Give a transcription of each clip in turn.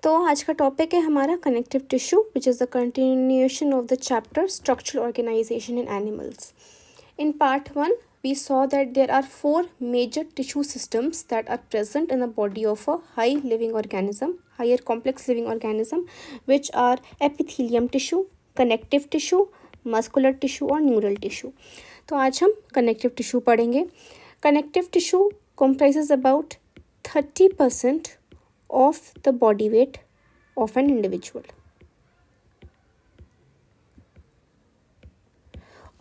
तो आज का टॉपिक है हमारा connective tissue, which is the continuation of the chapter structural organisation in animals. In part 1, we saw that there are 4 major tissue systems that are present in the body of a higher complex living organism, which are epithelium tissue, connective tissue, muscular tissue और neural tissue. तो आज हम connective tissue पढ़ेंगे. Connective tissue comprises about 30% of the body weight of an individual.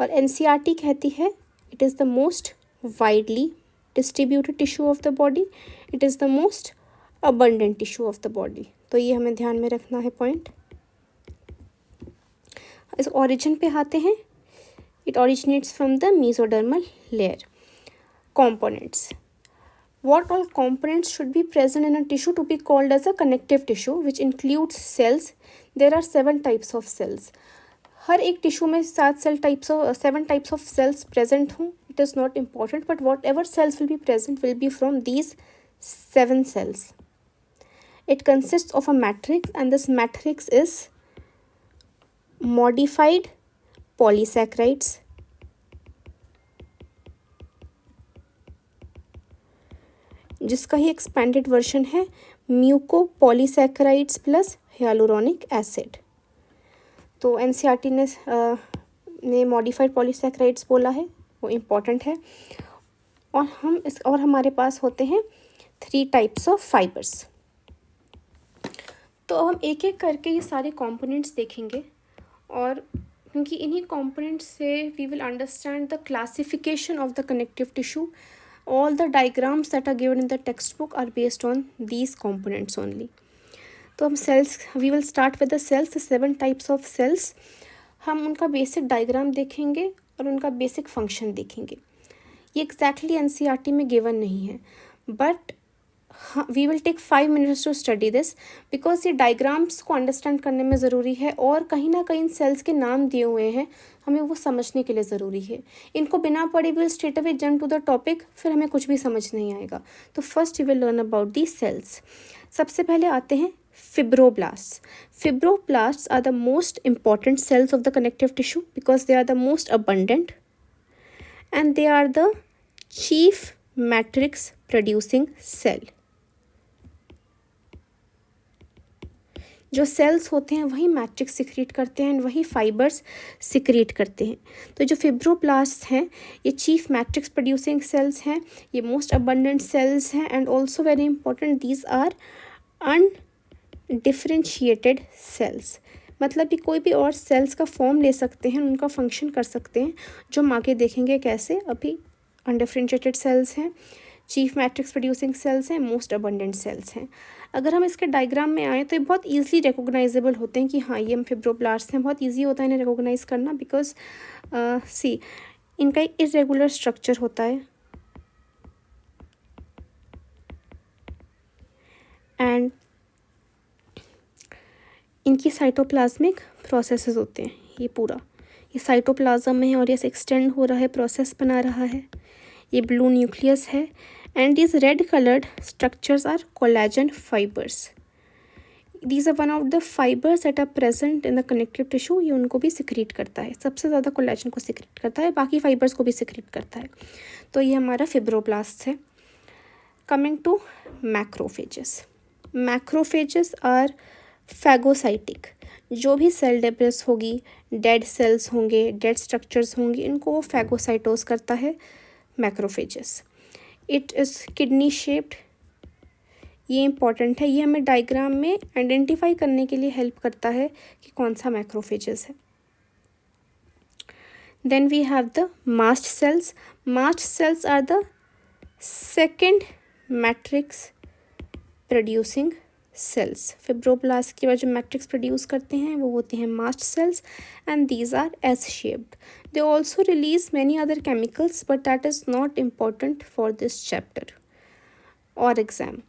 और NCERT कहती है it is the most widely distributed tissue of the body, it is the most abundant tissue of the body. तो ये हमें ध्यान में रखना है पॉइंट. इस ओरिजिन पे आते हैं. It originates from the mesodermal layer. components. What all components should be present in a tissue to be called as a connective tissue, which includes cells. There are 7 types of cells. हर एक tissue में 7 types of cells present हों, it is not important, but whatever cells will be present will be from these 7 cells. It consists of a matrix, and this matrix is modified polysaccharides, जिसका ही expanded version है म्यूकोपॉलीसैकेराइड्स plus hyaluronic acid. तो NCERT ने modified polysaccharides बोला है, वो important है. और हमारे पास होते हैं 3 टाइप्स ऑफ फाइबर्स. तो हम एक एक करके ये सारे कंपोनेंट्स देखेंगे, और क्योंकि इन्हीं कंपोनेंट्स से we will understand the classification of the connective tissue. All the diagrams that are given in the textbook are based on these components only. तो हम cells, we will start with the cells, the 7 types of cells. हम उनका basic diagram देखेंगे और उनका basic function देखेंगे. ये exactly NCERT में गिवन नहीं है, but we will take 5 minutes to study this, because ये डायग्राम्स को अंडरस्टैंड करने में ज़रूरी है, और कहीं ना कहीं सेल्स के नाम दिए हुए हैं, हमें वो समझने के लिए ज़रूरी है. इनको बिना पढ़े will straight away jump to the topic, फिर हमें कुछ भी समझ नहीं आएगा. तो first you will learn about the cells. सबसे पहले आते हैं fibroblasts. Fibroblasts are the most important cells of the connective tissue because they are the most abundant and they are the chief matrix producing cell. जो cells होते हैं वही matrix secrete करते हैं, वही फाइबर्स सिक्रीट करते हैं. तो जो फिब्रोब्लास्ट्स हैं ये चीफ मैट्रिक्स प्रोड्यूसिंग सेल्स हैं, ये मोस्ट अबंडेंट सेल्स हैं, and also very important these are undifferentiated cells. मतलब कि कोई भी और सेल्स का फॉर्म ले सकते हैं, उनका फंक्शन कर सकते हैं, जो हम आगे देखेंगे कैसे. अभी अनडिफरेंशिएटेड सेल्स हैं, चीफ मैट्रिक्स प्रोड्यूसिंग सेल्स हैं, मोस्ट अबंडेंट सेल्स हैं. अगर हम इसके डायग्राम में आएँ तो ये बहुत ईजिली रिकोगनाइजेबल होते हैं कि हाँ ये हम फिब्रोब्लास्ट्स हैं. बहुत ईजी होता है इन्हें रिकोगनाइज करना, बिकॉज सी इनका एक इरेगुलर स्ट्रक्चर होता है, एंड इनकी साइटोप्लाज्मिक प्रोसेसेस होते हैं. ये पूरा ये साइटोप्लाज्म में है और ये एक्सटेंड हो रहा है, प्रोसेस बना रहा है. ये ब्लू न्यूक्लियस है, and these red colored structures are collagen fibers. These are one of the fibers that are present in the connective tissue. ये उनको भी सिक्रीट करता है, सबसे ज़्यादा कोलेजन को सिक्रीट करता है, बाकी फाइबर्स को भी सिक्रीट करता है. तो ये हमारा फिब्रोब्लास्ट है. Coming to macrophages. Macrophages are phagocytic. जो भी सेल डेब्रिस होगी, डेड सेल्स होंगे, डेड स्ट्रक्चर्स होंगे, इनको वो फैगोसाइटोस करता है macrophages. It is kidney shaped. ये इम्पॉर्टेंट है, ये हमें डायग्राम में आइडेंटिफाई करने के लिए हेल्प करता है कि कौन सा मैक्रोफेजेस है. Then we have the mast cells. Mast cells are the second matrix producing cells. Fibroblast के बाद जो मैट्रिक्स प्रोड्यूस करते हैं वो होते हैं mast cells, and these are S shaped. They also release many other chemicals, but that is not important for this chapter or exam.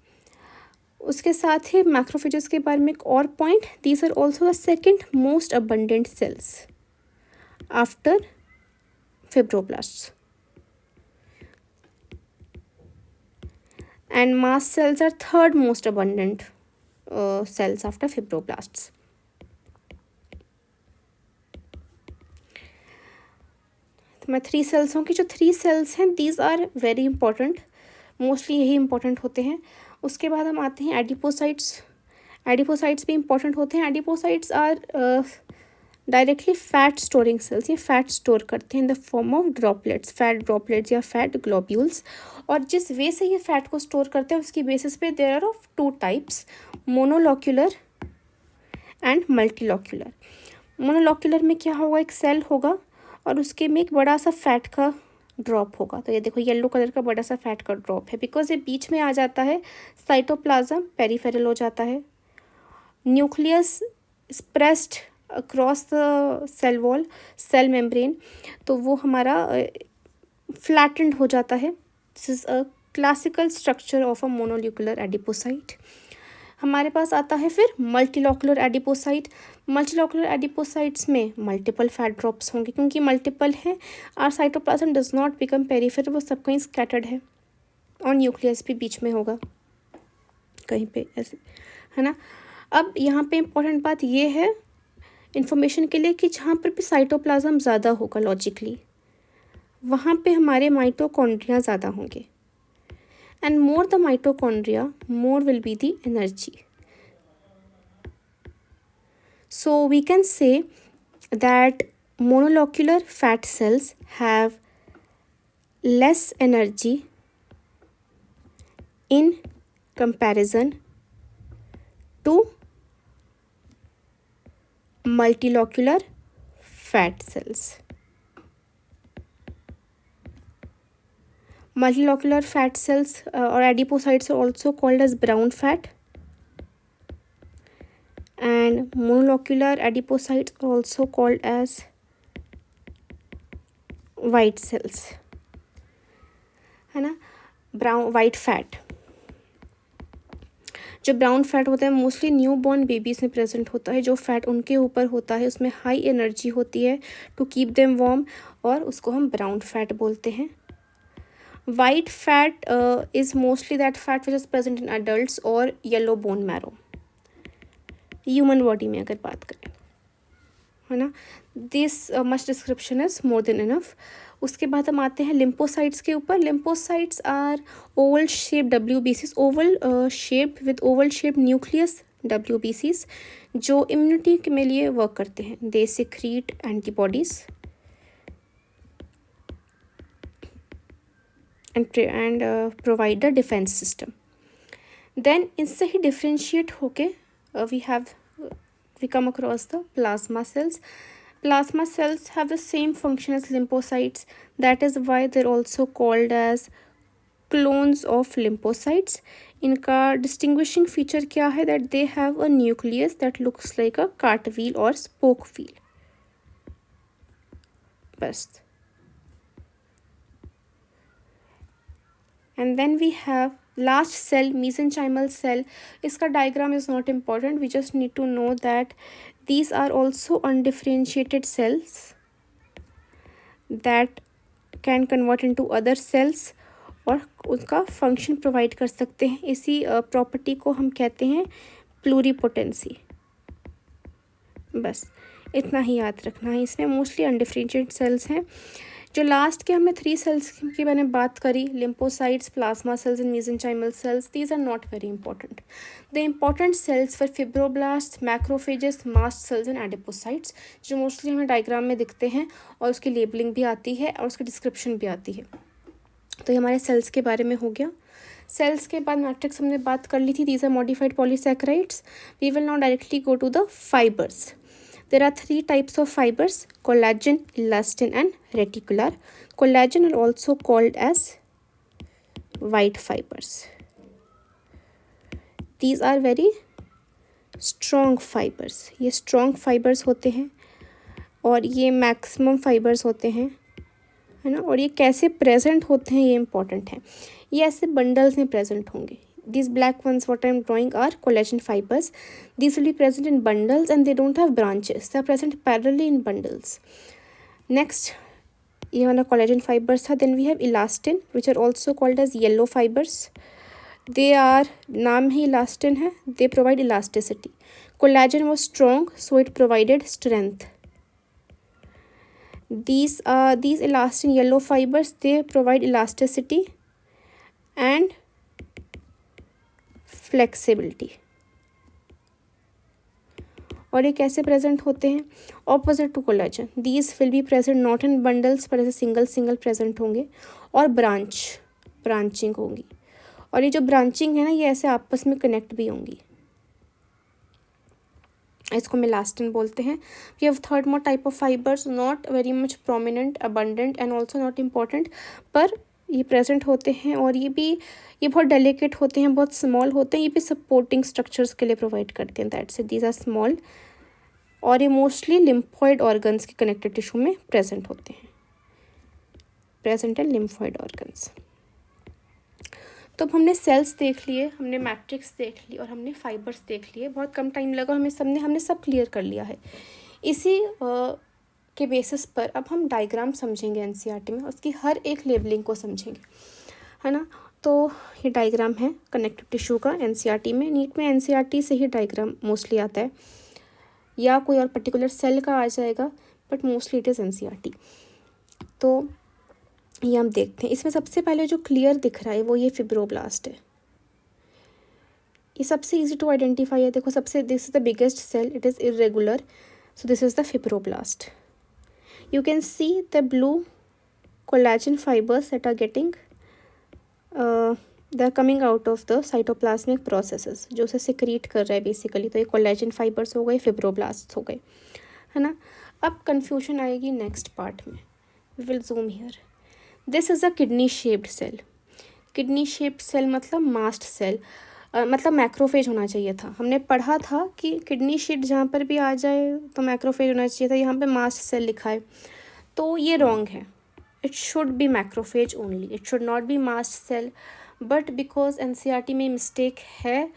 उसके साथ ही मैक्रोफेजेस के बारे में एक और point. These are also the second most abundant cells after fibroblasts. And mast cells are third most abundant cells after fibroblasts. तो मैं 3 sales हूँ कि जो 3 सेल्स हैं these are very important, mostly यही इंपॉर्टेंट होते हैं. उसके बाद हम आते हैं एडिपोसाइट्स. एडिपोसाइट्स भी इंपॉर्टेंट होते हैं. Adipocytes are directly fat storing cells. ये फैट स्टोर करते हैं in the form of droplets, fat droplets या फैट ग्लोब्यूल्स. और जिस वे से ये फैट को स्टोर करते हैं उसकी बेसिस पे there are of 2 types, monolocular and multilocular. Monolocular में क्या होगा, एक सेल होगा और उसके में एक बड़ा सा फैट का ड्रॉप होगा. तो ये देखो येलो कलर का बड़ा सा फैट का ड्रॉप है, बिकॉज ये बीच में आ जाता है, साइटोप्लाज्म पेरिफेरल हो जाता है, nucleus spread across the cell wall, cell membrane, तो वो हमारा फ्लैटेंड हो जाता है. This is a classical structure of a monolocular adipocyte. हमारे पास आता है फिर मल्टीलॉकुलर एडिपोसाइट. मल्टीलॉकुलर एडिपोसाइट्स में मल्टीपल फैट ड्रॉप्स होंगे, क्योंकि मल्टीपल है. Are cytoplasm does not become peripheral, वो सब कहीं स्कैटर्ड है और न्यूक्लियस भी बीच में होगा कहीं पे ऐसे, है ना. अब यहाँ पे इम्पोर्टेंट बात ये है इन्फॉर्मेशन के लिए कि जहाँ पर भी साइटोप्लाज्म ज़्यादा होगा लॉजिकली, वहाँ पे हमारे माइटोकॉन्ड्रिया ज़्यादा होंगे. And more the mitochondria, more will be the energy. So we can say that monolocular fat cells have less energy in comparison to multilocular fat cells. Multilocular fat cells or adipocytes are also called as brown fat, and monolocular adipocytes are also called as white cells, है ना. Brown white fat, जो brown fat होता है mostly new born babies में present होता है. जो fat उनके ऊपर होता है उसमें हाई एनर्जी होती है टू कीप देम वार्म, और उसको हम ब्राउन फैट बोलते हैं. White fat is mostly that fat which is present in adults or yellow bone marrow, human body में अगर बात करें, है ना. This much description is more than enough. उसके बाद हम आते हैं लिम्पोसाइट्स के ऊपर. Lymphocytes are oval shape WBCs, oval shape with oval shape nucleus WBCs, जो इम्यूनिटी के लिए वर्क करते हैं. They secrete antibodies and provide the defense system. Then इनसे ही differentiate होके we come across the plasma cells. Plasma cells have the same function as lymphocytes. That is why they're also called as clones of lymphocytes. इनका distinguishing feature क्या है, that they have a nucleus that looks like a cartwheel or spoke wheel. बस. And then we have last cell, mesenchymal cell. इसका diagram is not important. We just need to know that these are also undifferentiated cells that can convert into other cells और उसका function provide कर सकते हैं. इसी property को हम कहते हैं pluripotency. बस इतना ही याद रखना है. इसमें मोस्टली अनडिफरेंशिएटेड सेल्स हैं. जो लास्ट के हमने 3 सेल्स की मैंने बात करी, lymphocytes, plasma cells and mesenchymal cells, these are not very important. The important cells for fibroblast, macrophages, mast cells and adipocytes, जो मोस्टली हमें डायग्राम में दिखते हैं और उसकी लेबलिंग भी आती है और उसकी डिस्क्रिप्शन भी आती है. तो ये हमारे सेल्स के बारे में हो गया. सेल्स के बाद मैट्रिक्स हमने बात कर ली थी. These are modified polysaccharides. We will now directly go to the fibres. There are 3 types of fibers: collagen, elastin and reticular. Collagen are also called as white fibers. These are very strong fibers. ये strong fibers होते हैं और ये maximum fibers होते हैं, है ना. और ये कैसे present होते हैं ये important है. ये ऐसे bundles में present होंगे. These black ones what I am drawing are collagen fibers. These will be present in bundles and they don't have branches. They are present parallelly in bundles. Next, ये वाला collagen fibers था. Then we have elastin which are also called as yellow fibers. They are, नाम ही elastin है, they provide elasticity. Collagen was strong so it provided strength. These elastin yellow fibers, they provide elasticity and flexibility. और ये कैसे present होते हैं? Opposite to collagen, these will be present not in bundles पर ऐसे single single present होंगे और branching होंगी. और ये जो ब्रांचिंग है ना, ये ऐसे आपस में कनेक्ट भी होंगी. इसको मेलास्टिन बोलते हैं. We have third more type of fibres, not very much prominent, abundant and also not important, पर ये प्रेजेंट होते हैं. और ये बहुत डेलिकेट होते हैं, बहुत स्मॉल होते हैं. ये भी सपोर्टिंग स्ट्रक्चर्स के लिए प्रोवाइड करते हैं. That's it, these are small. और ये मोस्टली लिम्फॉइड ऑर्गन्स के कनेक्टिव टिश्यू में प्रेजेंट होते हैं. प्रेजेंट है लिम्फॉइड ऑर्गन्स. तो अब हमने सेल्स देख लिए, हमने मैट्रिक्स देख ली और हमने फाइबर्स देख लिए. बहुत कम टाइम लगा हमें, हमने सब क्लियर कर लिया है. इसी के बेसिस पर अब हम डायग्राम समझेंगे एनसीईआरटी में, उसकी हर एक लेबलिंग को समझेंगे, है ना. तो ये डायग्राम है कनेक्टिव टिश्यू का एनसीईआरटी में. नीट में एनसीईआरटी से ही डायग्राम मोस्टली आता है, या कोई और पर्टिकुलर सेल का आ जाएगा, but mostly it is NCERT. तो ये हम देखते हैं. इसमें सबसे पहले जो क्लियर दिख रहा है वो ये फिब्रोब्लास्ट है. ये सबसे इजी टू आइडेंटिफाई है. देखो सबसे, this is the biggest cell, it is irregular, so this is the fibroblast. You can see the blue collagen fibres that are getting, they are coming out of the cytoplasmic processes, जो उसे secrete कर रहा है basically. तो ये collagen fibres हो गए, fibroblast हो गए, है ना. अब कन्फ्यूजन आएगी नेक्स्ट पार्ट में. We will zoom here. This is a kidney shaped cell. Kidney shaped cell मतलब मास्ट सेल, मतलब मैक्रोफेज होना चाहिए था. हमने पढ़ा था कि किडनी शीट जहाँ पर भी आ जाए तो मैक्रोफेज होना चाहिए था. यहाँ पे मास्ट सेल लिखा है, तो ये रॉन्ग है. It should be macrophage only, it should not be mast cell. But because NCERT में मिस्टेक है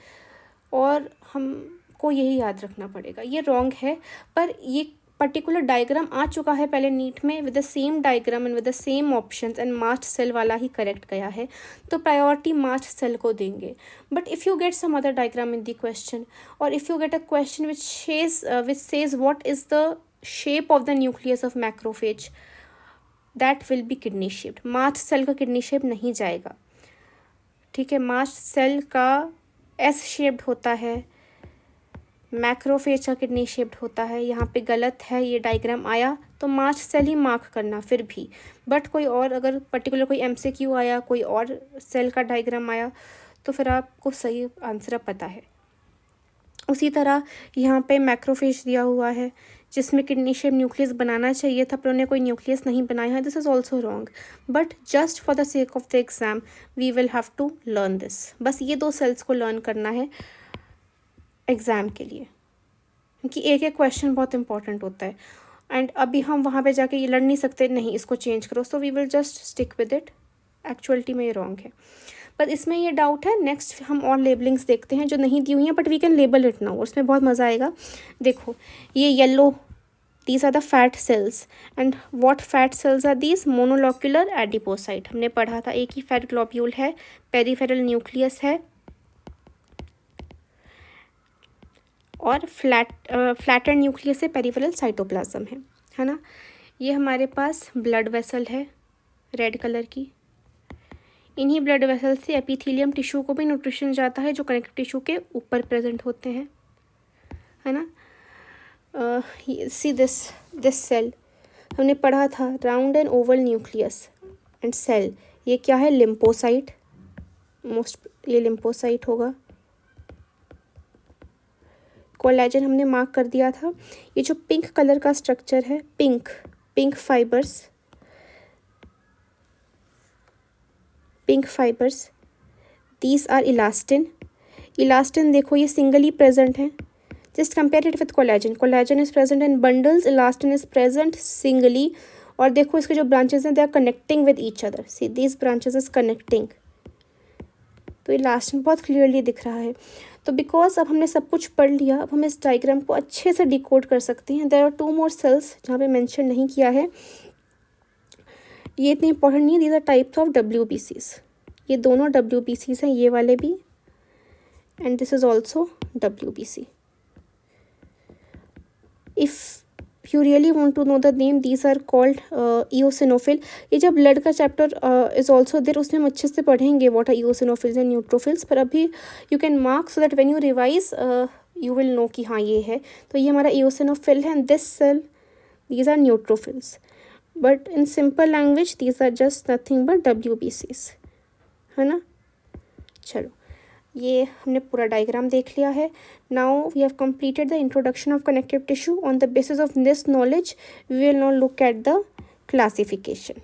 और हमको यही याद रखना पड़ेगा, ये रॉन्ग है. पर ये पर्टिकुलर डायग्राम आ चुका है पहले नीट में with the same diagram and with the same options, and mast cell वाला ही करेक्ट गया है, तो प्रायोरिटी मास्ट सेल को देंगे. But if you get some other diagram in the question, और if you get a question which says what is the shape of the nucleus of macrophage, that will be kidney shaped. Mast cell का kidney shape नहीं जाएगा, ठीक है. Mast cell का S shaped होता है, macrophage का किडनी शेप्ड होता है. यहाँ पे गलत है, ये डायग्राम आया तो मास्ट सेल ही मार्क करना फिर भी. बट कोई और अगर पर्टिकुलर कोई एमसीक्यू आया, कोई और सेल का डायग्राम आया, तो फिर आपको सही आंसर पता है. उसी तरह यहाँ पे मैक्रोफेज दिया हुआ है जिसमें किडनी शेप न्यूक्लियस बनाना चाहिए था, पर उन्होंने कोई न्यूक्लियस नहीं बनाया है. This is also wrong, but just for the sake of the exam we will have to learn this. बस ये दो सेल्स को लर्न करना है एग्ज़ाम के लिए, क्योंकि एक एक क्वेश्चन बहुत इंपॉर्टेंट होता है. एंड अभी हम वहाँ पे जाके ये लड़ नहीं सकते, नहीं इसको चेंज करो, so we will just stick with it. Actuality में ये रॉन्ग है, पर इसमें ये डाउट है. नेक्स्ट हम और लेबलिंग्स देखते हैं जो नहीं दी हुई हैं, but we can label it now. उसमें बहुत मज़ा आएगा. देखो ये yellow, these are the fat cells. And what fat cells are these? Monolocular adipocyte. हमने पढ़ा था एक ही फैट ग्लोब्यूल है, पेरीफेरल न्यूक्लियस है, और फ्लैटर न्यूक्लियस से पेरिफेरल साइटोप्लाज्म है ना. ये हमारे पास ब्लड वेसल है रेड कलर की. इन्हीं ब्लड वेसल से एपिथेलियम टिश्यू को भी न्यूट्रिशन जाता है, जो कनेक्टिव टिश्यू के ऊपर प्रेजेंट होते हैं, है ना. सी दिस सेल हमने पढ़ा था, round and oval nucleus and cell. ये क्या है? लिम्पोसाइट. ये लिम्पोसाइट होगा. कोलेजन हमने मार्क कर दिया था. ये जो पिंक कलर का स्ट्रक्चर है, pink fibres, these are elastin. देखो ये सिंगली प्रेजेंट है. Just compare it with collagen is present in bundles, elastin is present singly. और देखो इसके जो ब्रांचेस हैं, they are connecting with each other. See these branches is connecting. तो elastin बहुत क्लियरली दिख रहा है. तो बिकॉज अब हमने सब कुछ पढ़ लिया, अब हम इस डायग्राम को अच्छे से डिकोड कर सकते हैं. देयर आर 2 more सेल्स जहाँ पे मेंशन नहीं किया है. ये इतनी इंपॉर्टेंट नहीं है. These are types of WBCs. ये दोनों WBCs हैं, ये वाले भी, and this is also WBC. If you really want to know the name, these are called eosinophil. ये जब ब्लड का चैप्टर इज ऑल्सो देर, उसमें हम अच्छे से पढ़ेंगे what are eosinophils and neutrophils, पर अभी you can mark so that when you revise you will know कि हाँ ये है. तो ये हमारा eosinophil है, and this cell, these are neutrophils, but in simple language these are just nothing but WBCs, है ना. चलो, ये हमने पूरा डायग्राम देख लिया है. Now we have completed the introduction of connective tissue. On the basis of this knowledge we will now look at the classification.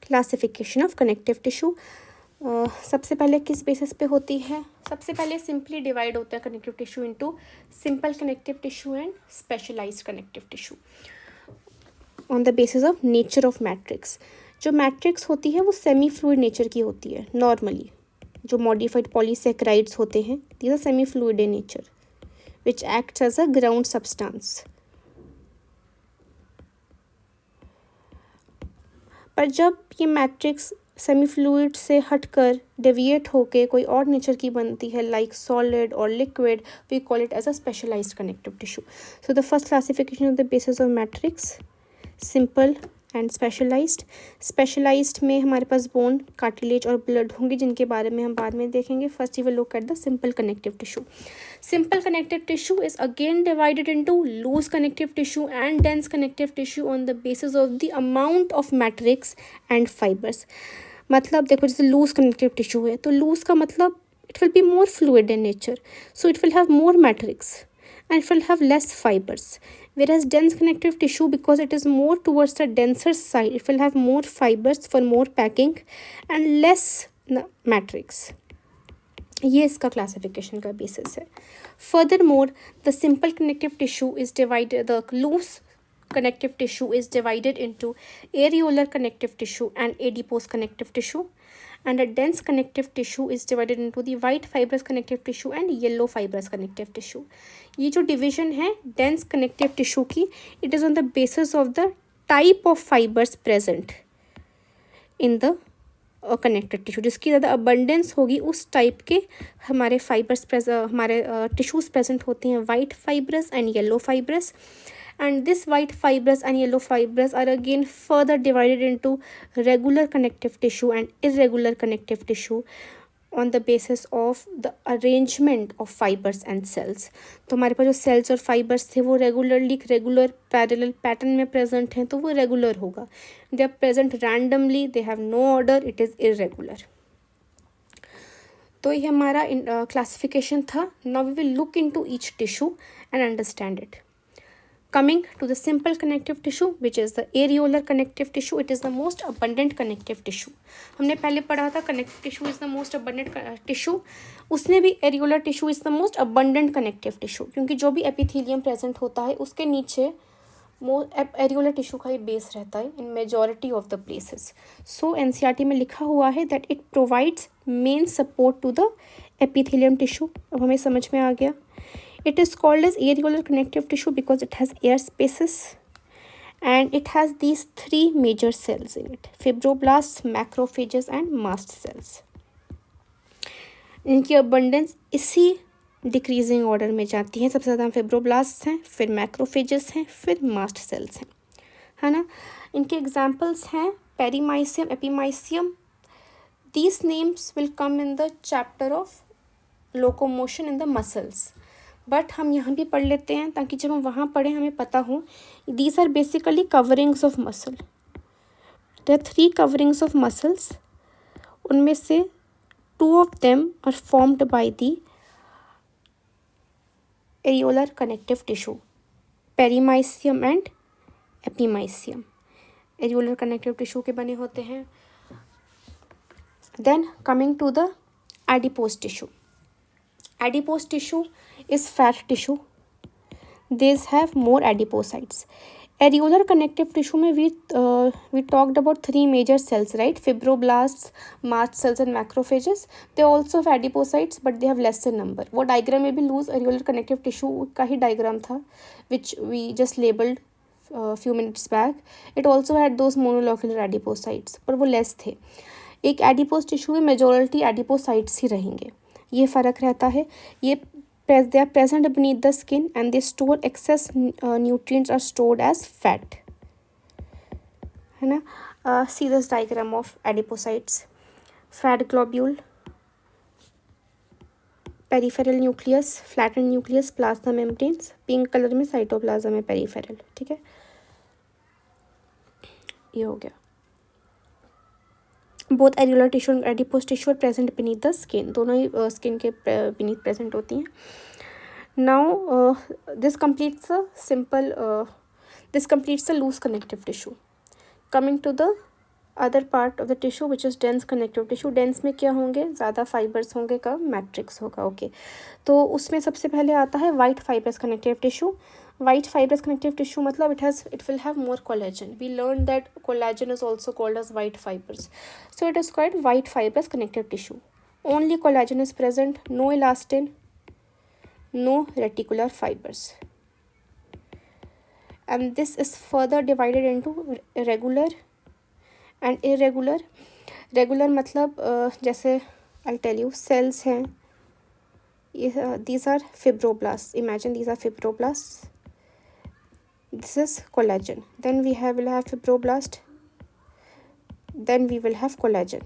Classification of connective tissue सबसे पहले किस बेसिस पे होती है? सबसे पहले सिंपली डिवाइड होता है connective tissue into simple connective tissue and specialised connective tissue on the basis of nature of matrix. जो मैट्रिक्स होती है वो सेमी फ्लूइड नेचर की होती है नॉर्मली. जो मॉडिफाइड पॉलीसेक्राइड्स होते हैं, these are semi fluid in nature which acts as a ground substance. पर जब ये मैट्रिक्स सेमी फ्लूइड से हटकर डेविएट होके कोई और नेचर की बनती है, लाइक सॉलिड और liquid, we call it as a specialised connective tissue. So the first classification of the basis of matrix, simple and specialised. Specialised में हमारे पास बोन, कार्टिलेज और ब्लड होंगे, जिनके बारे में हम बाद में देखेंगे. First you will look at the simple connective tissue. Simple connective tissue is again divided into loose connective tissue and dense connective tissue on the basis of the amount of matrix and fibres. मतलब देखो, जैसे loose connective tissue है, तो loose का मतलब it will be more fluid in nature, so it will have more matrix and it will have less fibers. Whereas dense connective tissue, because it is more towards the denser side, it will have more fibers for more packing and less matrix. ये इसका classification का basis है. Furthermore, the simple connective tissue is divided, the loose connective tissue is divided into areolar connective tissue and adipose connective tissue, and a dense connective tissue is divided into the white fibrous connective tissue and yellow fibrous connective tissue. ये जो division है dense connective tissue की, it is on the basis of the type of fibres present in the connective tissue. जिसकी ज़्यादा abundance होगी उस type के हमारे फाइबर्स हमारे टिश्यूज़ प्रेजेंट होते हैं, white fibrous and yellow fibrous. And this white fibrous and yellow fibrous are again further divided into regular connective tissue and irregular connective tissue on the basis of the arrangement of fibers and cells. तो हमारे पास जो cells और fibers थे वो regular parallel pattern में present हैं, तो वो regular होगा. They are present randomly, they have no order, it is irregular. तो ये हमारा classification था. Now we will look into each tissue and understand it. Coming to the simple connective tissue, which is the areolar connective tissue, it is the most abundant connective tissue. हमने पहले पढ़ा था connective tissue is the most abundant tissue, उसमें भी areolar tissue is the most abundant connective tissue, क्योंकि जो भी epithelium present होता है उसके नीचे areolar tissue का ही base रहता है in majority of the places. So NCERT में लिखा हुआ है that it provides main support to the epithelium tissue. अब हमें समझ में आ गया. It is called as areolar connective tissue because it has air spaces and it has these three major cells in it: fibroblasts, macrophages and mast cells. इनकी abundance इसी decreasing order में जाती है. सबसे ज़्यादा फिब्रोब्लास्ट हैं, फिर मैक्रोफेजेस हैं, फिर मास्ट सेल्स हैं, है ना. इनके एग्जाम्पल्स हैं perimysium, epimysium. These names will come in the chapter of locomotion in the muscles, but हम यहाँ भी पढ़ लेते हैं ताकि जब हम वहाँ पढ़ें हमें पता हो. These are basically coverings of muscle. There are 3 coverings of muscles, उनमें से 2 of them are formed by the areolar connective tissue, perimysium and epimysium. Areolar connective tissue के बने होते हैं. Then coming to the adipose tissue. Adipose tissue is fat tissue. These have more adipocytes. Areolar connective tissue में we talked about 3 major cells, right? Fibroblasts, mast cells and macrophages. They also have adipocytes, but they have less in number. वो diagram में भी loose areolar connective tissue का ही diagram था, which we just labeled few minutes back, it also had those monolocular adipocytes, पर वो less थे. एक adipose tissue में मेजोरिटी एडिपोसाइट्स ही रहेंगे, ये फ़र्क रहता है. ये they are present beneath the skin and they store excess nutrients are stored as fat, है ना. See this diagram of adipocytes. Fat globule, peripheral nucleus, flatten nucleus, plasma membranes, pink colour में साइटोप्लाज्म है peripheral. ठीक है, ये हो गया. Both एरिकुलर tissue and adipose tissue are present beneath the skin, दोनों ही स्किन के बीनीथ प्रेजेंट होती हैं. Now this completes a simple this completes the loose connective tissue. Coming to the other part of the tissue which is dense connective tissue. Dense में क्या होंगे, ज़्यादा fibres होंगे, कब, मैट्रिक्स होगा. ओके, तो उसमें सबसे पहले आता है white fibrous connective tissue. White fibrous connective tissue मतलब it will have more collagen. We learned that collagen is also called as white fibers. So it is called white fibrous connective tissue. Only collagen is present, no elastin, no reticular fibers. And this is further divided into regular and irregular. Regular मतलब जैसे I'll tell you, cells हैं, these are fibroblasts. Imagine these are fibroblasts. This is collagen. Then we will have fibroblast. Then we will have collagen.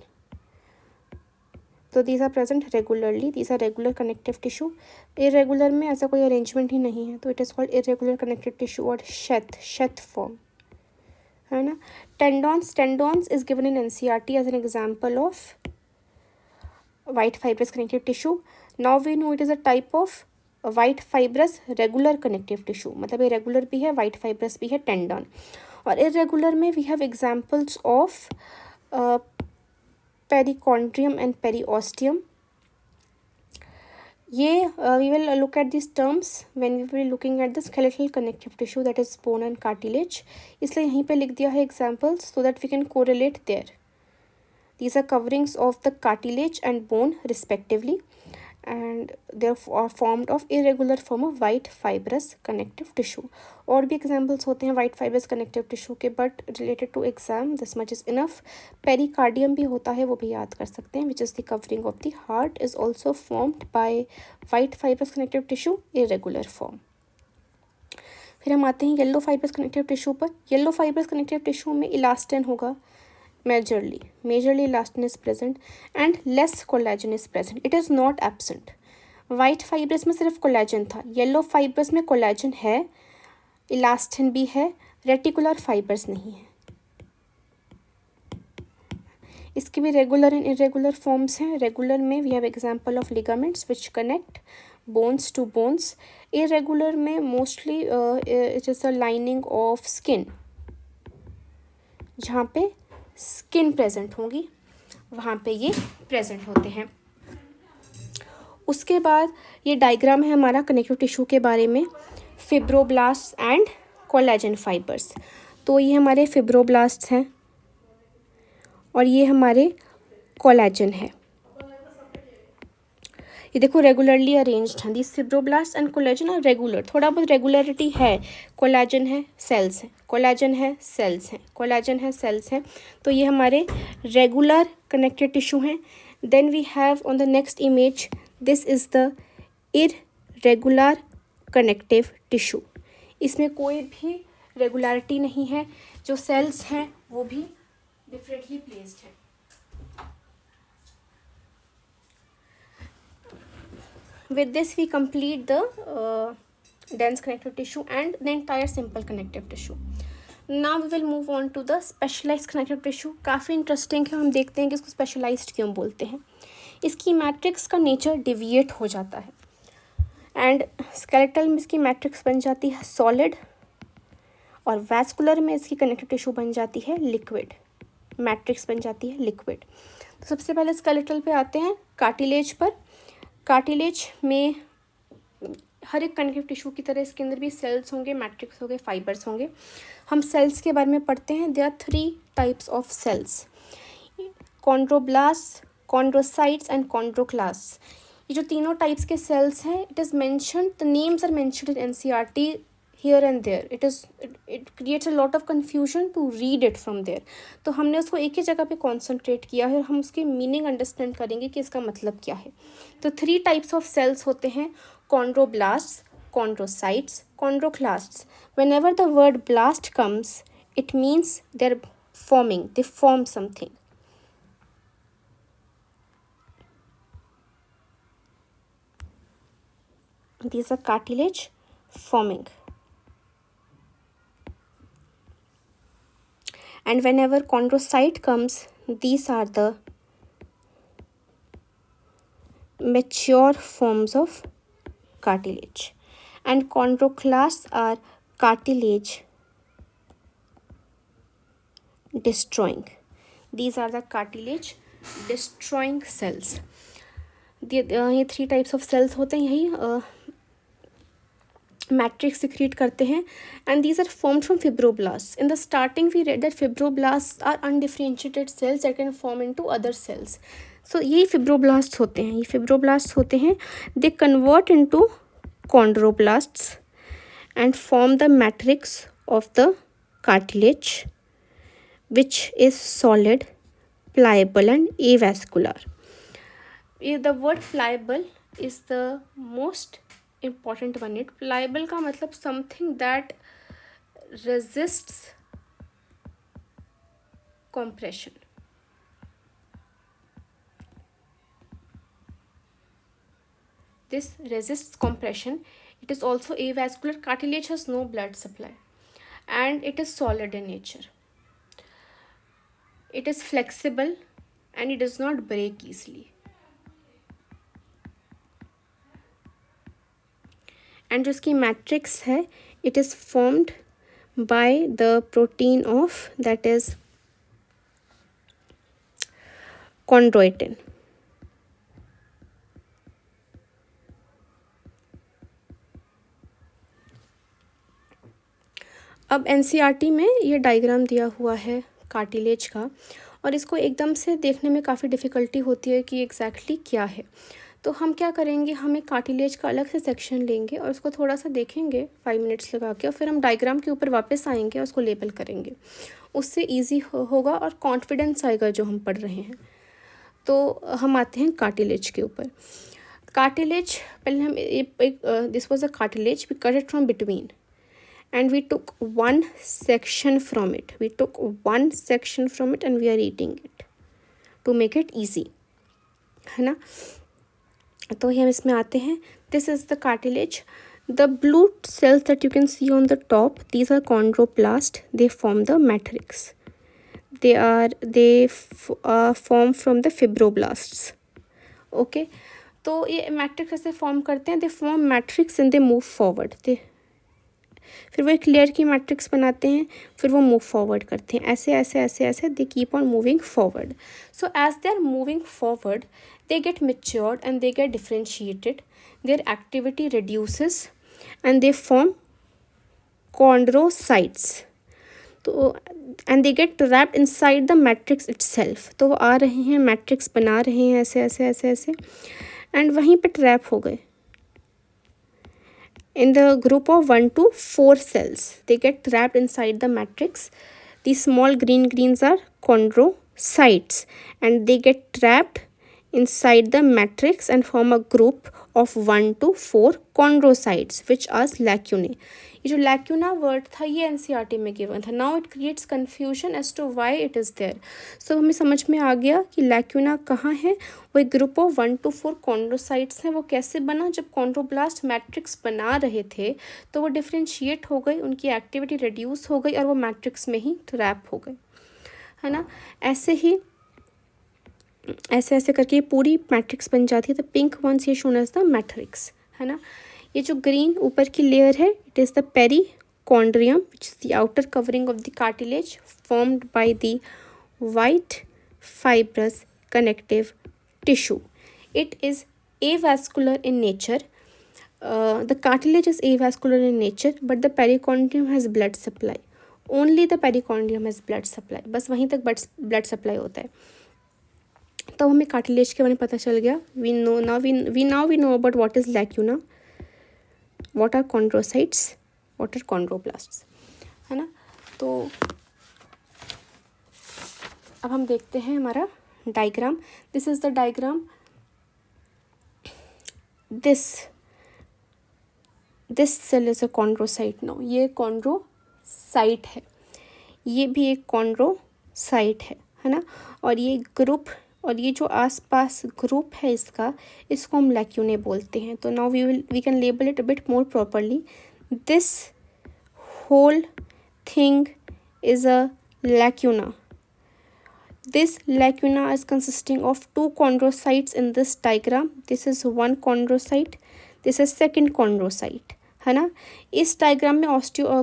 So these are present regularly. These are regular connective tissue. Irregular में ऐसा कोई arrangement ही नहीं है, तो it is called irregular connective tissue or sheath form, है ना. Tendons is given in NCERT as an example of white fibrous connective tissue. Now we know it is a type of white fibrous regular connective tissue, मतलब ये regular भी है, white fibrous भी है, tendon. और irregular में we have examples of perichondrium and periosteum. ये we will look at this terms when we will looking at the skeletal connective tissue that is bone and cartilage. इसलिए यहीं पे लिख दिया है examples so that we can correlate there. These are coverings of the cartilage and bone respectively, and they are formed of irregular form of white fibrous connective tissue. और भी examples होते हैं white fibrous connective tissue के, but related to exam this much is enough. Pericardium भी होता है, वो भी याद कर सकते हैं, which is the covering of the heart, is also formed by white fibrous connective tissue, irregular form. फिर हम आते हैं येलो fibrous connective tissue पर. येलो fibrous connective tissue में elastin होगा, majorly elastin is present and less collagen is present. It is not absent. white fibrous में सिर्फ collagen था, yellow fibrous में collagen है, elastin भी है, reticular fibers नहीं है. इसके भी regular and irregular forms हैं. regular में we have example of ligaments which connect bones to bones. irregular में mostly it is a lining of skin, जहाँ पे स्किन प्रेजेंट होगी वहाँ पे ये प्रेजेंट होते हैं. उसके बाद ये डायग्राम है हमारा कनेक्टिव टिश्यू के बारे में, फिब्रोब्लास्ट एंड कोलेजन फाइबर्स. तो ये हमारे फिब्रोब्लास्ट हैं और ये हमारे कोलेजन है. ये देखो रेगुलरली अरेंज्ड हैं. This fibroblast and collagen are regular, थोड़ा बहुत रेगुलरिटी है. कोलेजन है, सेल्स हैं, कोलेजन है, सेल्स हैं, कोलेजन है, सेल्स हैं. तो ये हमारे रेगुलर कनेक्टेड टिश्यू हैं. Then we have on the next image, this is the irregular connective tissue. इसमें कोई भी रेगुलरिटी नहीं है, जो सेल्स हैं वो भी डिफरेंटली प्लेस्ड हैं. With this we complete the dense connective tissue and the entire simple connective tissue. Now we will move on to the specialized connective tissue. काफ़ी इंटरेस्टिंग है, हम देखते हैं कि इसको स्पेशलाइज्ड क्यों बोलते हैं. इसकी मैट्रिक्स का नेचर डिविएट हो जाता है एंड स्केलेटल में इसकी मैट्रिक्स बन जाती है सॉलिड और वैस्कुलर में इसकी कनेक्टिव टिश्यू बन जाती है लिक्विड, मैट्रिक्स बन जाती है लिक्विड. तो सबसे पहले स्केलेटल पे आते हैं, कार्टिलेज पर. कार्टिलेज में हर एक कनेक्टिव टिश्यू की तरह इसके अंदर भी सेल्स होंगे, मैट्रिक्स होंगे, फाइबर्स होंगे. हम सेल्स के बारे में पढ़ते हैं. There are 3 types of cells, chondroblast, chondrocytes and chondroclast. ये जो तीनों टाइप्स के सेल्स हैं, it is mentioned, the names are mentioned in NCERT here and there. It creates a lot of confusion to read it from there. तो हमने उसको एक ही जगह पे concentrate किया है और हम उसकी meaning understand करेंगे कि इसका मतलब क्या है. तो 3 types of cells होते हैं: chondroblasts, chondrocytes, chondroclasts. Whenever the word blast comes, it means they're forming, they form something. These are cartilage forming. And whenever chondrocyte comes, these are the mature forms of cartilage. And chondroclasts are cartilage destroying. These are the cartilage destroying cells. ये 3 types of cells होते हैं. यही matrix secrete करते हैं. And these are formed from fibroblast. In the starting we read that fibroblast are undifferentiated cells that can form into other cells. So यही fibroblast होते हैं. ये फिब्रोब्लास्ट होते हैं. They convert into chondroblasts and form the matrix of the cartilage, which is solid, pliable and avascular. The word pliable is the most important one. It pliable का मतलब something that resists compression. This resists compression. It is also avascular. Cartilage has no blood supply and it is solid in nature. It is flexible and it does not break easily. And जो इसकी matrix है, it is formed by the protein of, that is chondroitin. अब NCERT में ये diagram दिया हुआ है cartilage का और इसको एकदम से देखने में काफ़ी डिफ़िकल्टी होती है कि एग्जैक्टली क्या है. तो हम क्या करेंगे, हम एक कार्टिलेज का अलग से सेक्शन लेंगे और उसको थोड़ा सा देखेंगे 5 मिनट्स लगा के और फिर हम डायग्राम के ऊपर वापस आएंगे और उसको लेबल करेंगे. उससे ईजी होगा और कॉन्फिडेंस आएगा जो हम पढ़ रहे हैं. तो हम आते हैं कार्टिलेज के ऊपर. कार्टिलेज पहले हम this was a cartilage, we cut it from between and we took one section from it. We took one section from it and we are eating it to make it easy, है ना. तो हम इसमें आते हैं. This is the cartilage. The blue cells that you can see on the top, these are chondroplasts. They form the matrix. They form from the fibroblasts. Okay. तो ये matrix ऐसे फॉर्म करते हैं. They form matrix and they move forward. फिर वो एक layer की matrix बनाते हैं, फिर वो मूव फॉरवर्ड करते हैं. ऐसे ऐसे ऐसे ऐसे they keep on moving forward. So as they are moving forward they get matured and they get differentiated. Their activity reduces and they form chondrocytes. तो and they get trapped inside the matrix itself. तो वो आ रहे हैं, matrix बना रहे हैं ऐसे ऐसे ऐसे ऐसे एंड वहीं पे ट्रैप हो गए. In the group of 1 to 4 cells, they get trapped inside the matrix. These small greens are chondrocytes and they get trapped inside the matrix and form a group of 1 to 4 chondrocytes which are lacunae. ये जो lacuna word था ये NCERT में given था. Now it creates confusion as to why it is there. So हमें समझ में आ गया कि lacuna कहाँ है. वो एक group of 1 to 4 chondrocytes हैं. वो कैसे बना, जब chondroblast matrix बना रहे थे तो वो differentiate हो गई, उनकी activity reduce हो गई और वो matrix में ही trap हो गए, है ना. ऐसे ही ऐसे ऐसे करके ये पूरी मैट्रिक्स बन जाती है. तो पिंक वंस ये शोन एज द मैट्रिक्स, है ना. ये जो ग्रीन ऊपर की लेयर है, it is the perichondrium which is the outer covering of the cartilage formed by the white fibrous connective tissue. It is avascular in nature. The cartilage is avascular in nature but the perichondrium has blood supply. Only the perichondrium has blood supply. बस वहीं तक blood supply होता है. तो हमें cartilage के बारे में पता चल गया. we know about what is lacuna, what are chondrocytes, what are chondroblasts, है ना। तो अब हम देखते हैं हमारा diagram. This is the diagram. This cell is a chondrocyte. No, ये कॉन्ड्रोसाइट है, ये भी एक कॉन्ड्रोसाइट है ना। और ये ग्रुप, और ये जो आसपास ग्रुप है इसको हम लैक्यूने बोलते हैं। तो now we can label it a bit more properly. This whole thing is a lacuna. This lacuna is consisting of two chondrocytes in this diagram. This is one chondrocyte, this is second chondrocyte, है ना। इस diagram में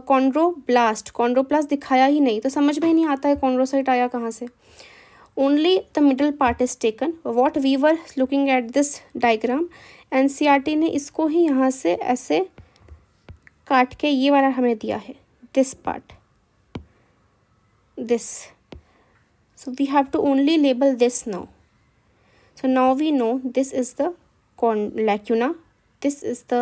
chondroblast दिखाया ही नहीं, तो समझ में ही नहीं आता है कॉन्ड्रोसाइट आया कहाँ से। Only the middle part is taken. What we were looking at this diagram, NCERT ने इसको ही यहाँ से ऐसे काट के ये वाला हमें दिया है, this part, this. So we have to only label this now. So now we know this is the lacuna, this is the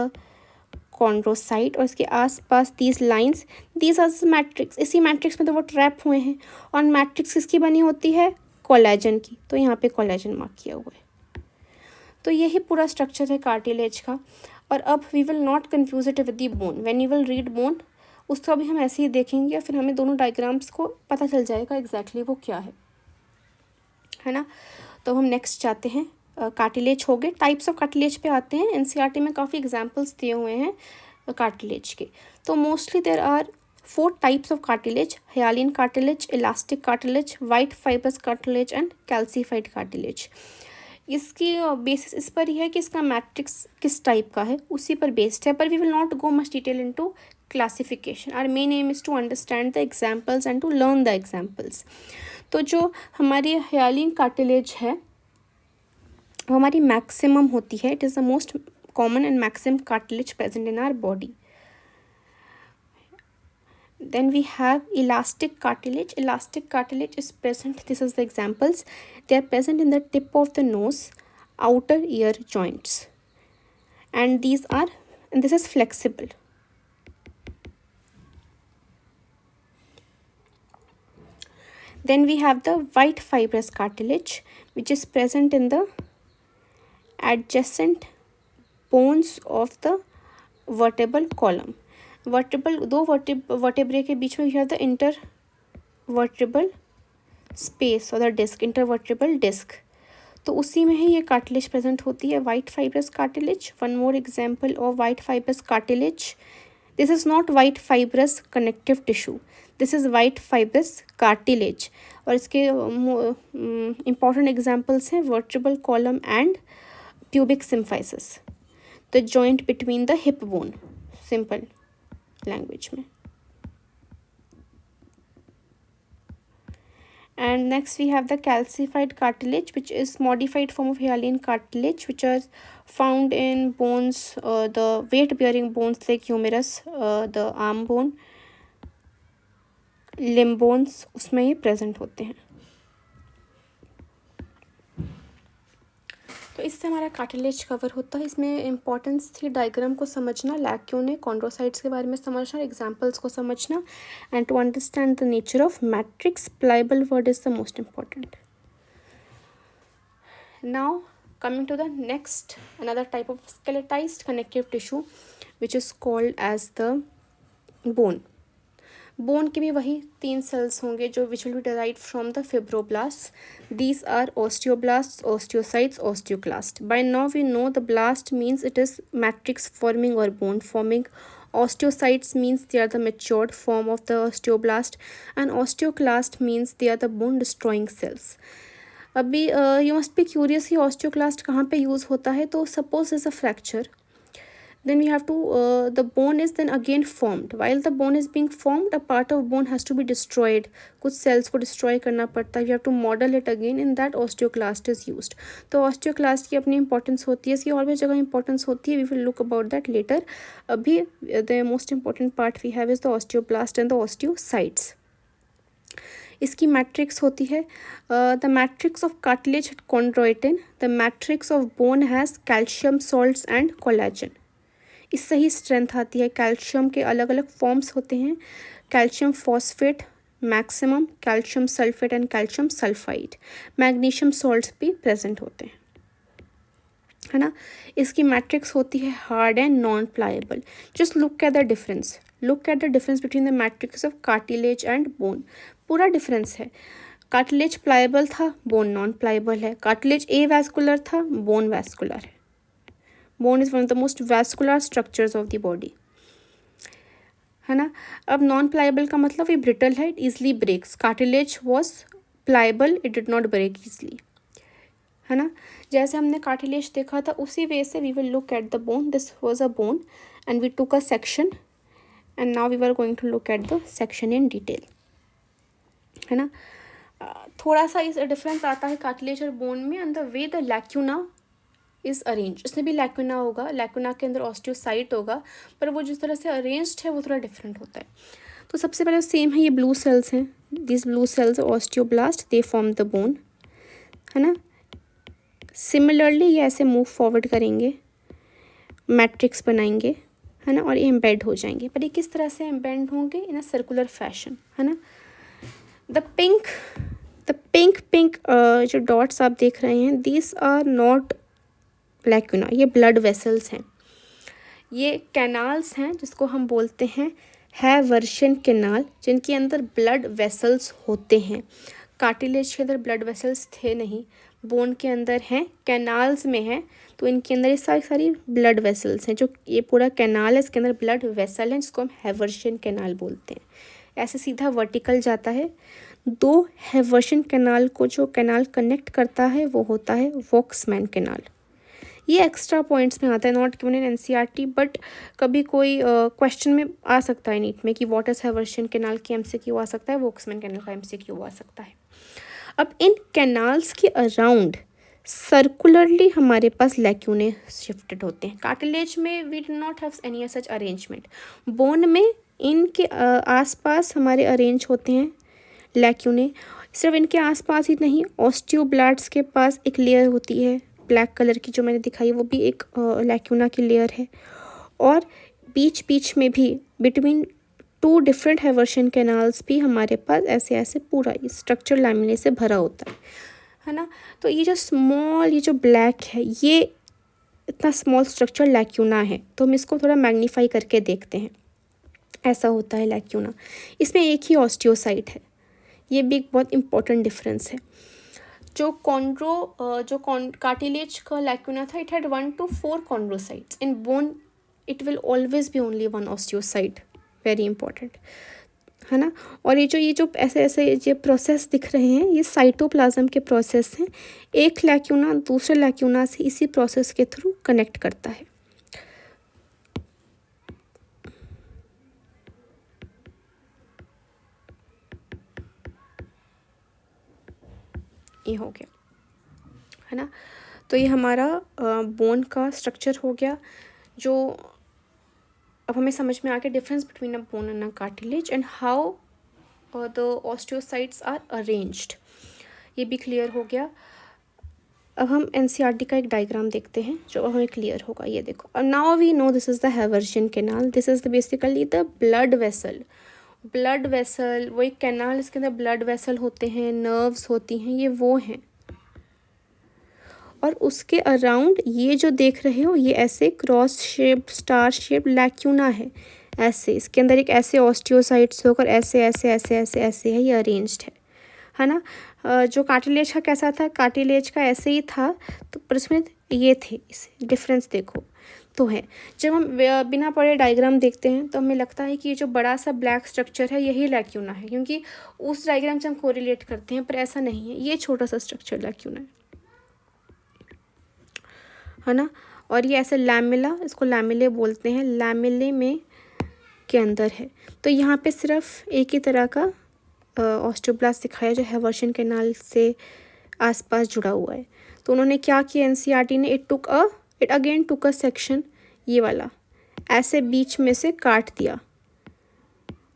chondrocyte, और इसके आसपास these lines, these are the matrix. इसी मैट्रिक्स में तो वो ट्रैप हुए हैं, और मैट्रिक्स किसकी बनी होती है, कोलेजन की। तो यहाँ पे कोलेजन मार्क किया हुआ है। तो यही पूरा स्ट्रक्चर है कार्टिलेज का। और अब we will not confuse it with the bone. When you will read bone, उसका भी हम ऐसे ही देखेंगे, या फिर हमें दोनों डायग्राम्स को पता चल जाएगा एग्जैक्टली वो क्या है ना। तो हम नेक्स्ट जाते हैं, कार्टिलेज हो गए। टाइप्स ऑफ कार्टिलेज पे आते हैं। एनसीईआरटी में काफ़ी एग्जांपल्स दिए हुए हैं कार्टिलेज के। तो mostly there are 4 types of cartilage: hyaline cartilage, elastic cartilage, white fibrous cartilage and calcified cartilage. इसकी बेसिस इस पर ही है कि इसका मैट्रिक्स किस टाइप का है, उसी पर बेस्ड है। पर we will not go much detail into classification. Our main aim is to understand the examples and to learn the examples. तो जो हमारी हाइलिन कार्टिलेज है वो हमारी मैक्सिमम होती है। It is the most common and maximum cartilage present in our body. Then we have elastic cartilage. Elastic cartilage is present, this is the examples. They are present in the tip of the nose, outer ear joints, and this is flexible. Then we have the white fibrous cartilage, which is present in the adjacent bones of the vertebral column. दो vertebrae के बीच में we have the intervertebral space और the disc, intervertebral disc. तो उसी में ही ये कार्टिलेज प्रेजेंट होती है, white fibrous cartilage. One more example of white fibrous cartilage, this is not white fibrous connective tissue, this is white fibrous cartilage. और इसके इम्पॉर्टेंट एग्जाम्पल्स हैं vertebral column and pubic symphysis, the joint between the hip bone, simple language में। And next we have the calcified cartilage, which is modified form of hyaline cartilage, which are found in bones, the weight bearing bones like humerus, the arm bone, limb bones, उसमें ये present होते हैं। तो इससे हमारा cartilage cover होता है। इसमें इम्पॉर्टेंस थी डायग्राम को समझना, लैक्यूने, कॉन्ड्रोसाइट्स के बारे में समझना, एग्जांपल्स को समझना, and to understand the nature of matrix. Pliable word is the most important. Now coming to the next, another type of skeletized connective tissue which is called as the bone. Bone के भी वही 3 cells होंगे जो which will be derived from the fibroblast. These are osteoblasts, osteocytes, osteoclast. By now we know the blast means it is matrix forming or bone forming. Osteocytes means they are the matured form of the osteoblast, and osteoclast means they are the bone destroying cells. अभी you must be curious, ये osteoclast कहाँ पे use होता है. तो suppose is a fracture, then we have to the bone is then again formed. While the bone is being formed, a part of bone has to be destroyed. कुछ cells को destroy करना पड़ता है. We have to model it again, in that osteoclast is used. तो osteoclast की अपनी importance होती है, इसकी और भी जगह importance होती है. We will look about that later. अभी the most important part we have is the osteoblast and the osteocytes. इसकी मैट्रिक्स होती है the matrix of cartilage chondroitin. The matrix of bone has calcium salts and collagen. इससे ही strength आती है। Calcium के अलग अलग फॉर्म्स होते हैं, calcium phosphate, maximum, calcium sulphate and calcium sulphide. Magnesium salts भी प्रेजेंट होते हैं, है ना। इसकी मैट्रिक्स होती है hard and non pliable. Just look at the difference, look at the difference between the matrix of cartilage and bone. पूरा difference है। कार्टिलेज प्लायबल था, बोन नॉन प्लायबल है। कार्टिलेज ए वैस्कुलर था, बोन वैस्कुलर है। Bone is one of the most vascular structures of the body, है ना। अब non pliable का मतलब ये ब्रिटल है, it easily breaks. Cartilage was pliable, it did not break easily, है ना। जैसे हमने कार्टिलेज देखा था उसी वे से we will look at the bone. This was a bone and we took a section and now we were going to look at the section in detail, है ना। थोड़ा सा इस डिफरेंस आता है कार्टिलेज और बोन में, and the way the lacuna is arrange. इसमें भी लैक्यूना होगा, लैक्यूना के अंदर ऑस्टियोसाइट होगा, पर वो जिस तरह से अरेंज्ड है वो थोड़ा डिफरेंट होता है। तो सबसे पहले सेम है, ये ब्लू सेल्स हैं, this blue cells osteoblast, they form the bone, है ना। सिमिलरली ये ऐसे मूव फॉरवर्ड करेंगे, मैट्रिक्स बनाएंगे, है ना, और ये एम्बेड हो जाएंगे। पर ये किस तरह से एम्बेड होंगे? इन अ सर्कुलर फैशन, है ना। द पिंक जो डॉट्स आप देख रहे हैं, दीज आर नॉट लैक्यूना, ये ब्लड वेसल्स हैं, ये कैनाल्स हैं जिसको हम बोलते हैं हैवर्शन कैनाल, जिनके अंदर ब्लड वेसल्स होते हैं। कार्टिलेज के अंदर ब्लड वेसल्स थे नहीं, बोन के अंदर हैं, कैनाल्स में हैं, तो इनके अंदर ये सारी ब्लड वेसल्स हैं। जो ये पूरा कैनाल है इसके अंदर ब्लड वेसल है, जिसको हम हैवर्शन कैनाल बोलते हैं। ऐसे सीधा वर्टिकल जाता है। दो हैवर्शन कैनाल को जो कैनाल कनेक्ट करता है वो होता है वॉक्समैन कैनाल। ये एक्स्ट्रा पॉइंट्स में आता है, not given in NCERT, but कभी कोई क्वेश्चन में आ सकता है नीट में कि व्हाट इज हैवर्शन कैनाल की एमसीक्यू आ सकता है, वॉक्समैन कैनाल का एमसीक्यू आ सकता है। अब इन कैनाल्स के अराउंड सर्कुलरली हमारे पास लैक्यूने शिफ्टेड होते हैं। कार्टिलेज में we do not have any such arrangement. Bone में इनके आसपास हमारे अरेंज होते हैं लैक्यूने। सिर्फ इनके आसपास ही नहीं, ऑस्टियोब्लास्ट्स के पास एक लेयर होती है ब्लैक कलर की जो मैंने दिखाई, वो भी एक लैक्यूना की लेयर है। और बीच बीच में भी बिटवीन टू डिफरेंट हैवर्शन कैनाल्स भी हमारे पास ऐसे ऐसे पूरा ये स्ट्रक्चर लैमिने से भरा होता है ना। तो ये जो स्मॉल, ये जो ब्लैक है, ये इतना स्मॉल स्ट्रक्चर लैक्यूना है। तो हम इसको थोड़ा मैग्नीफाई करके देखते हैं। ऐसा होता है लैक्यूना, इसमें एक ही ऑस्टियोसाइट है। ये भी एक बहुत इंपॉर्टेंट डिफरेंस है। जो कार्टिलेज का लैक्यूना था, it had 1 to 4 chondrocytes. In bone it will always be only 1 osteocyte, very important, है ना। और ये जो ऐसे ऐसे ये प्रोसेस दिख रहे हैं, ये साइटोप्लाज्म के प्रोसेस हैं। एक लैक्यूना दूसरे लैक्यूना से इसी प्रोसेस के थ्रू कनेक्ट करता है। ये हो गया, है ना। तो ये हमारा बोन का स्ट्रक्चर हो गया। जो अब हमें समझ में आ गया difference between a bone and a cartilage and how the osteocytes are arranged, ये भी क्लियर हो गया। अब हम एनसीईआरटी का एक डायग्राम देखते हैं जो हमें क्लियर होगा। ये देखो, और now we know this is the Haversian canal, this is the basically the blood vessel. Blood vessel वो एक कैनाल, इसके अंदर ब्लड वेसल होते हैं, नर्व्स होती हैं, ये वो हैं। और उसके अराउंड ये जो देख रहे हो, ये ऐसे cross shape star shape lacuna है। ऐसे इसके अंदर एक ऐसे ऑस्टियोसाइट्स होकर ऐसे ऐसे ऐसे ऐसे ऐसे है, ये अरेंज्ड है ना। जो कार्टिलेज का कैसा था, कार्टिलेज का ऐसे ही था, तो पर उसमें ये थे, इस डिफरेंस देखो तो है। जब हम बिना पढ़े डायग्राम देखते हैं तो हमें लगता है कि ये जो बड़ा सा ब्लैक स्ट्रक्चर है यही लैक्यूना है, क्योंकि उस डायग्राम से हम कोरिलेट करते हैं, पर ऐसा नहीं है। ये छोटा सा स्ट्रक्चर लैक्यूना है ना। और ये ऐसे लैमिला, इसको लैमिले बोलते हैं, लैमिले में के अंदर है। तो यहाँ पे सिर्फ एक ही तरह का ऑस्टियोब्लास्ट दिखाया जो हैवर्शन कैनाल से आसपास जुड़ा हुआ है। तो उन्होंने क्या किया एनसीईआरटी ने, it again took a section, ये वाला ऐसे बीच में से काट दिया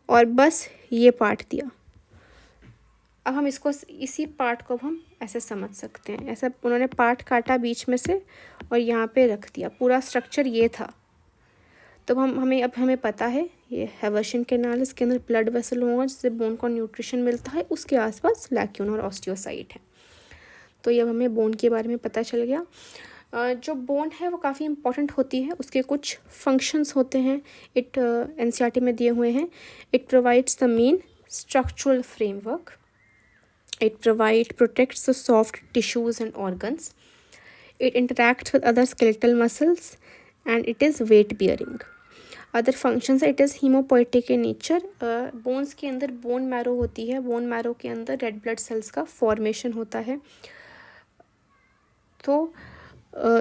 और बस ये पार्ट दिया। अब हम इसको, इसी पार्ट को हम ऐसे समझ सकते हैं। ऐसा उन्होंने पार्ट काटा बीच में से और यहाँ पे रख दिया, पूरा स्ट्रक्चर ये था। तो हमें पता है ये हैवर्शियन कैनाल, इसके अंदर ब्लड वेसल होगा जिससे बोन को न्यूट्रिशन मिलता है, उसके आसपास लैक्यूना और ऑस्टियोसाइट है। तो ये हमें बोन के बारे में पता चल गया। जो बोन है वो काफ़ी इंपॉर्टेंट होती है, उसके कुछ फंक्शंस होते हैं, एनसीईआरटी में दिए हुए हैं। It provides the main structural framework, it protects the soft tissues and organs, it interacts with other skeletal muscles, and it is weight bearing. Other functions, it is haemopoietic in nature. Bones के अंदर bone marrow होती है, bone marrow के अंदर red blood cells का formation होता है, तो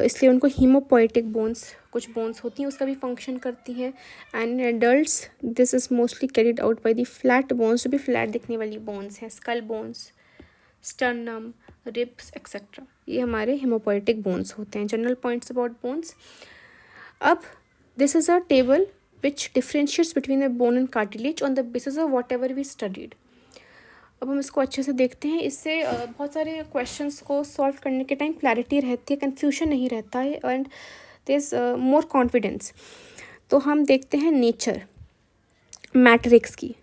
इसलिए उनको हीमोपोएटिक बोन्स, कुछ बोन्स होती हैं उसका भी फंक्शन करती हैं। And adults this is mostly carried out by the flat bones, जो भी फ्लैट दिखने वाली बोन्स हैं, skull bones, sternum, ribs etcetera, ये हमारे हेमोपोएटिक बोन्स होते हैं। General points about bones. अब this is a table which differentiates between the bone and cartilage on the basis of whatever we studied. अब हम इसको अच्छे से देखते हैं, इससे बहुत सारे क्वेश्चंस को सॉल्व करने के टाइम क्लैरिटी रहती है, कन्फ्यूजन नहीं रहता है, and there is more confidence. तो हम देखते हैं नेचर मैट्रिक्स की।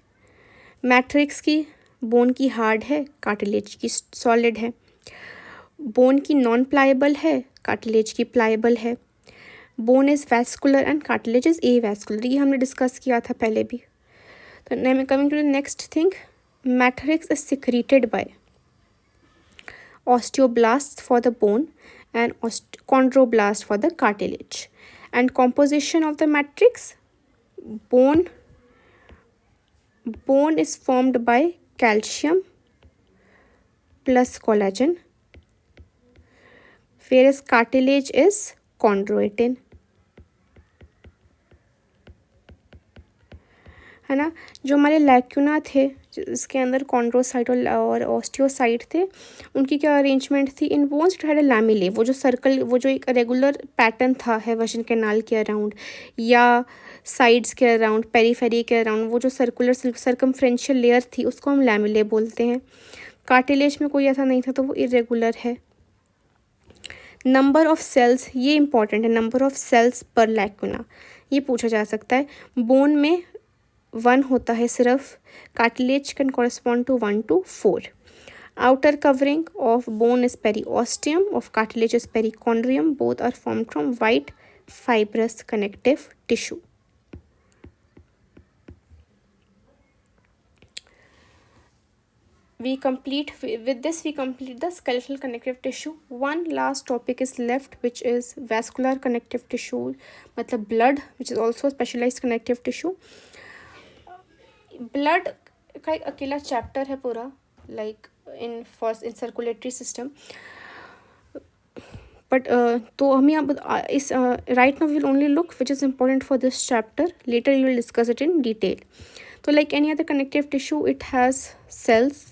मैट्रिक्स की बोन की हार्ड है, कार्टिलेज की सॉलिड है। बोन की नॉन प्लाएबल है, कार्टिलेज की प्लाएबल है। Bone is vascular and cartilage is avascular, ये हमने डिस्कस किया था पहले भी। तो coming to the next thing, matrix is secreted by osteoblasts for the bone and chondroblast for the cartilage. And composition of the matrix, bone is formed by calcium plus collagen, whereas cartilage is chondroitin, है ना। जो हमारे lacuna थे जिसके अंदर chondrocyte और osteocyte थे, उनकी क्या अरेंजमेंट थी, इन bones it had a lamellae, वो जो सर्कल, वो जो एक रेगुलर पैटर्न था हैवर्शियन कैनाल के अराउंड या साइड्स के अराउंड, पेरीफेरी के अराउंड, वो जो सर्कुलर सर्कमफ्रेंशियल लेयर थी उसको हम लैमिले बोलते हैं। कार्टिलेज में कोई ऐसा नहीं था, तो वो इरेगुलर है। नंबर ऑफ सेल्स, ये इंपॉर्टेंट है, नंबर ऑफ सेल्स पर लैक्यूना, ये पूछा जा सकता है। बोन में 1 होता है सिर्फ, cartilage can correspond to 1 to 4. Outer covering of bone is periosteum, of cartilage is perichondrium. Both are formed from white fibrous connective tissue. We complete the skeletal connective tissue. One last topic is left, which is vascular connective tissue, मतलब blood, which is also a specialized connective tissue. Blood का एक अकेला chapter है पूरा, like in circulatory system, but तो हम यहाँ इस right now we will only look which is important for this chapter, later you will discuss it in detail. तो like any other connective tissue, it has cells,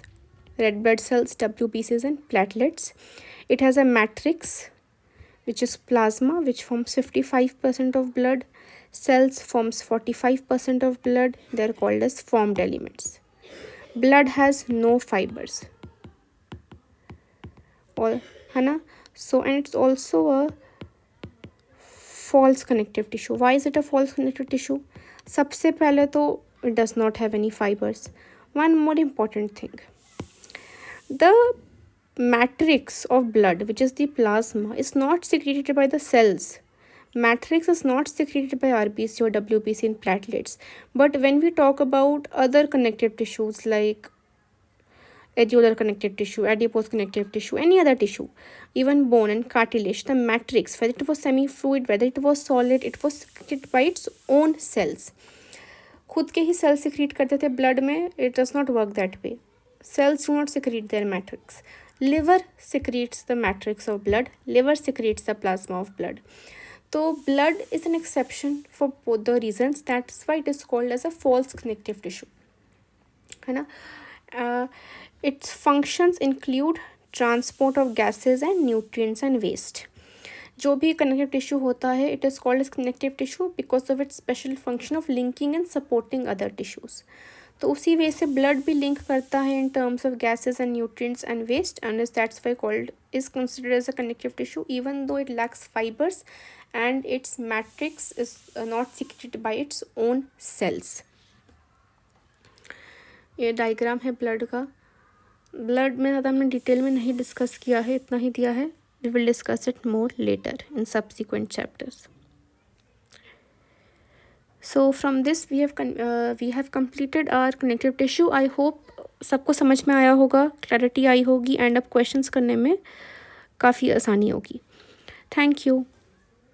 red blood cells, WBCs and platelets. It has a matrix which is plasma, which forms 55% of blood. Cells forms 45% of blood. They are called as formed elements. Blood has no fibers, or है ना. So and it's also a false connective tissue. Why is it a false connective tissue? सबसे पहले तो it does not have any fibers. One more important thing, the matrix of blood, which is the plasma, is not secreted by the cells. Matrix is not secreted by RBC or WBC in platelets. But when we talk about other connective tissues like areolar connective tissue, adipose connective tissue, any other tissue, even bone and cartilage, the matrix, whether it was semi-fluid, whether it was solid, it was secreted by its own cells. खुद के ही sales secrete करते थे blood में. It does not work that way. Cells do not secrete their matrix. Liver secretes the matrix of blood. Liver secretes the plasma of blood. तो blood is an exception for both the reasons. That's why it is called as a false connective tissue, है ना. Its functions include transport of gases and nutrients and waste. जो भी connective tissue होता है, it is called as connective tissue because of its special function of linking and supporting other tissues. तो उसी way से blood भी link करता है in terms of gases and nutrients and waste, and that's why called is considered as a connective tissue even though it lacks fibers and its matrix is not secreted by its own cells. ये diagram है blood का. Blood में ज़्यादा हमने detail में नहीं discuss किया है, इतना ही दिया है. We will discuss it more later in subsequent chapters. So from this we have completed our connective tissue. I hope सबको समझ में आया होगा, क्लैरिटी आई होगी, एंड अब क्वेश्चंस करने में काफ़ी आसानी होगी. Thank you.